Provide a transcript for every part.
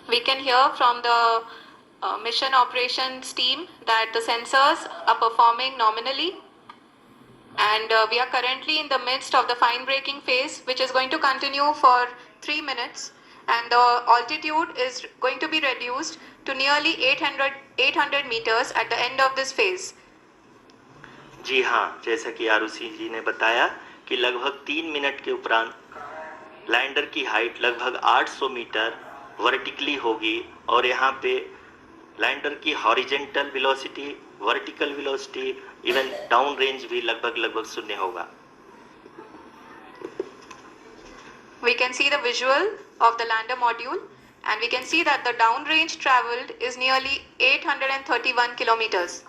We can hear from the mission operations team that the sensors are performing nominally, and we are currently in the midst of the fine braking phase, which is going to continue for 3 minutes, and the altitude is going to be reduced to nearly 800 meters at the end of this phase. जी हाँ, जैसा कि आरुषि जी ने बताया कि लगभग 3 minute के उपरांत lander की हाइट लगभग 800 मीटर वर्टिकली होगी और यहाँ पे लैंडर की horizontal velocity, vertical velocity, even down range भी लगभग शून्य होगा। We can see the visual of the lander module, and we can see that the down range traveled is nearly 831 kilometers.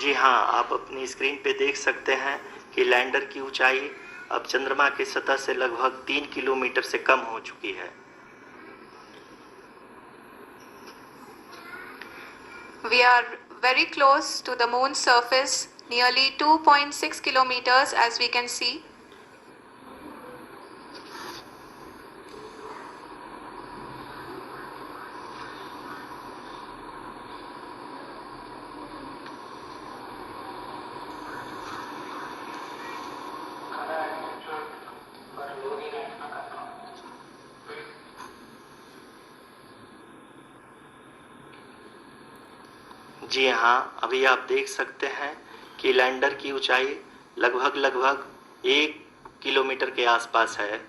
जी हाँ, आप अपनी स्क्रीन पे देख सकते हैं कि लैंडर की ऊंचाई अब चंद्रमा की सतह से लगभग 3 किलोमीटर से कम हो चुकी है। We are very close to the moon's surface, nearly 2.6 kilometers as we can see. जी हाँ, अभी आप देख सकते हैं कि लैंडर की ऊंचाई लगभग 1 किलोमीटर के आसपास है।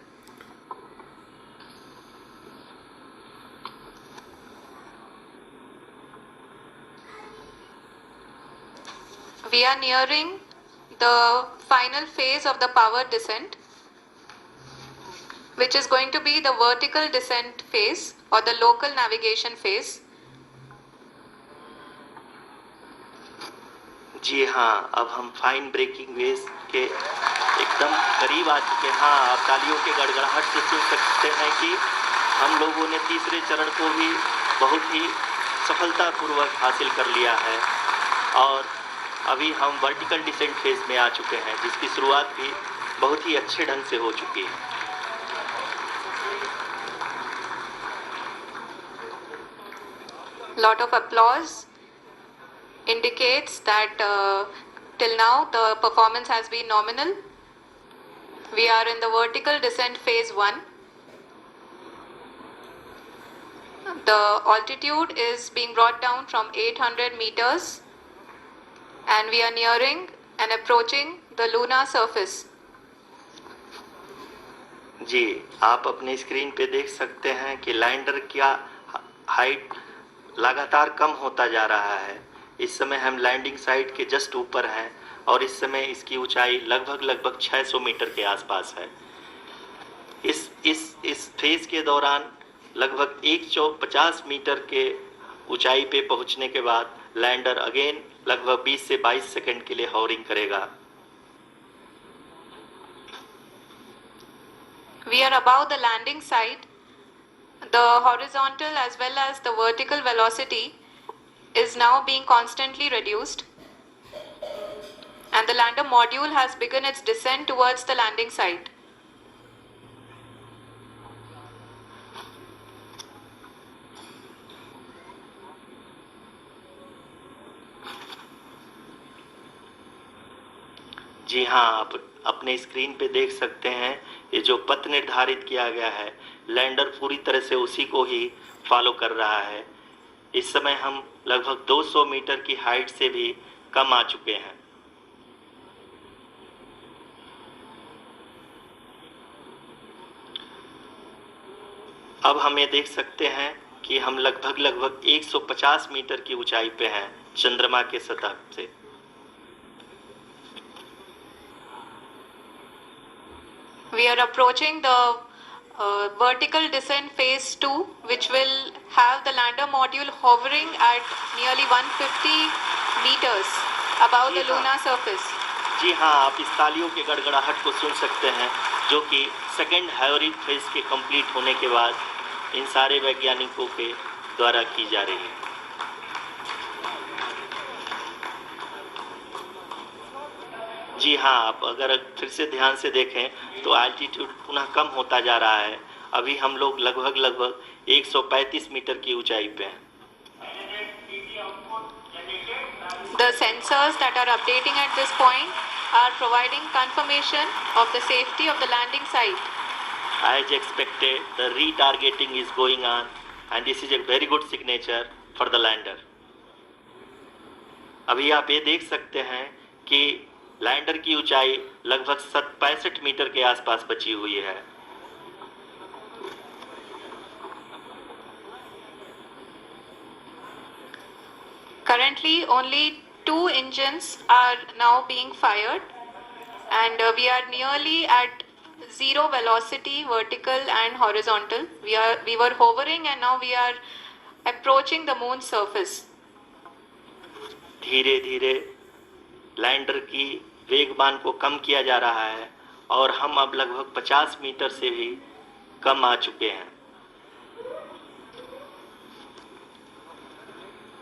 We are nearing the final phase of the power descent, which is going to be the vertical descent phase or the local navigation phase. जी हाँ, अब हम फाइन ब्रेकिंग वेव के एकदम करीब आ चुके हैं। हाँ, आप तालियों के गड़गड़ाहट से सुन सकते हैं कि हम लोगों ने तीसरे चरण को भी बहुत ही सफलतापूर्वक हासिल कर लिया है और अभी हम वर्टिकल डिसेंट फेज में आ चुके हैं, जिसकी शुरुआत भी बहुत ही अच्छे ढंग से हो चुकी है। Lot of applause indicates that till now the performance has been nominal. We are in the vertical descent phase 1. The altitude is being brought down from 800 meters, and we are nearing and approaching the lunar surface. जी, आप अपने screen पे देख सकते हैं कि lander का height लगातार कम होता जा रहा है। इस समय हम लैंडिंग साइट के जस्ट ऊपर हैं और इस समय इसकी ऊंचाई लगभग 600 मीटर के आसपास है। इस फेज के दौरान लगभग 150 मीटर के ऊंचाई पे पहुंचने के बाद लैंडर अगेन लगभग 20 से 22 सेकंड के लिए हॉवरिंग करेगा। We are above the landing site. The horizontal as well as the vertical velocity is now being constantly reduced, and the lander module has begun its descent towards the landing site. जी हाँ, आप अपने screen पे देख सकते हैं ये जो पथ निर्धारित किया गया है, लैंडर पूरी तरह से उसी को ही फॉलो कर रहा है। इस समय हम लगभग 200 मीटर की हाइट से भी कम आ चुके हैं। अब हम ये देख सकते हैं कि हम लगभग 150 मीटर की ऊंचाई पे हैं चंद्रमा के सतह से। We are approaching the vertical descent phase 2, which will have the lander module hovering at nearly 150 meters above the lunar surface. जी हाँ, आप इस तालियों के गड़गड़ाहट को सुन सकते हैं, जो कि सेकेंड हाइवरिंग फेज के कंप्लीट होने के बाद इन सारे वैज्ञानिकों के द्वारा की जा रही है। जी हाँ, आप अगर फिर से ध्यान से देखें तो एल्टीट्यूड पुनः कम होता जा रहा है। अभी हम लोग लगभग 135 मीटर की ऊंचाई पे हैं। The sensors that are updating at this point are providing confirmation of the safety of the landing site. As expected, the retargeting is going on and this is a very good signature for the lander. अभी आप ये देख सकते हैं कि lander की ऊंचाई लगभग 65 मीटर के आसपास बची हुई है। Currently, only 2 engines are now being fired, and we are nearly at zero velocity, vertical and horizontal. We were hovering, and now we are approaching the moon's surface. धीरे धीरे लैंडर की वेगमान को कम किया जा रहा है और हम अब लगभग 50 मीटर से भी कम आ चुके हैं।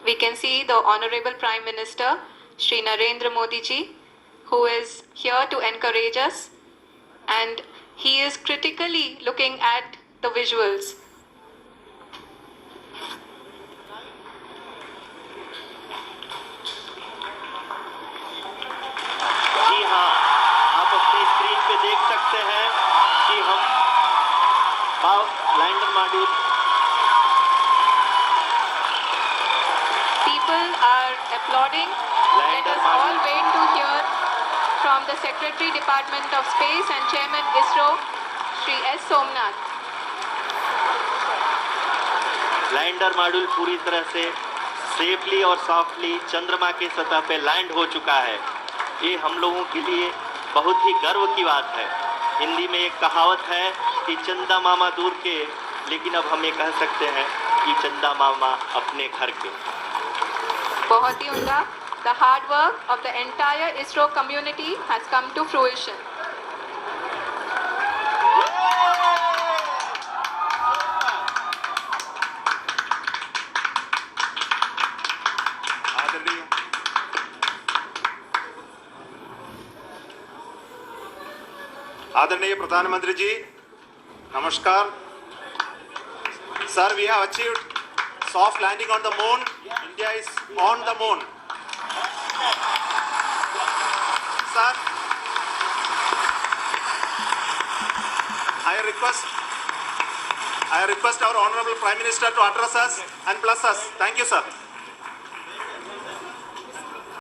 We can see the Honorable Prime Minister, Shri Narendra Modi ji, who is here to encourage us, and he is critically looking at the visuals. जी हाँ, आप अपनी स्क्रीन पे देख सकते हैं कि हम lander module People are applauding. Let us all wait to hear from the Secretary Department of Space and Chairman ISRO, Shri S. Somnath. Lander module पूरी तरह से सेफली और सॉफ्टली चंद्रमा के सतह पे लैंड हो चुका है। ये हम लोगों के लिए बहुत ही गर्व की बात है। हिंदी में एक कहावत है कि चंदा मामा दूर के, लेकिन अब हम ये कह सकते हैं कि चंदा मामा अपने घर के। बहुत ही उम्दा. The hard work of the entire ISRO community has come to fruition. आदरणीय प्रधानमंत्री जी, नमस्कार। Sir, we have achieved soft landing on the moon. India is on the moon. Sir, I request our Honorable Prime Minister to address us and bless us. Thank you, sir.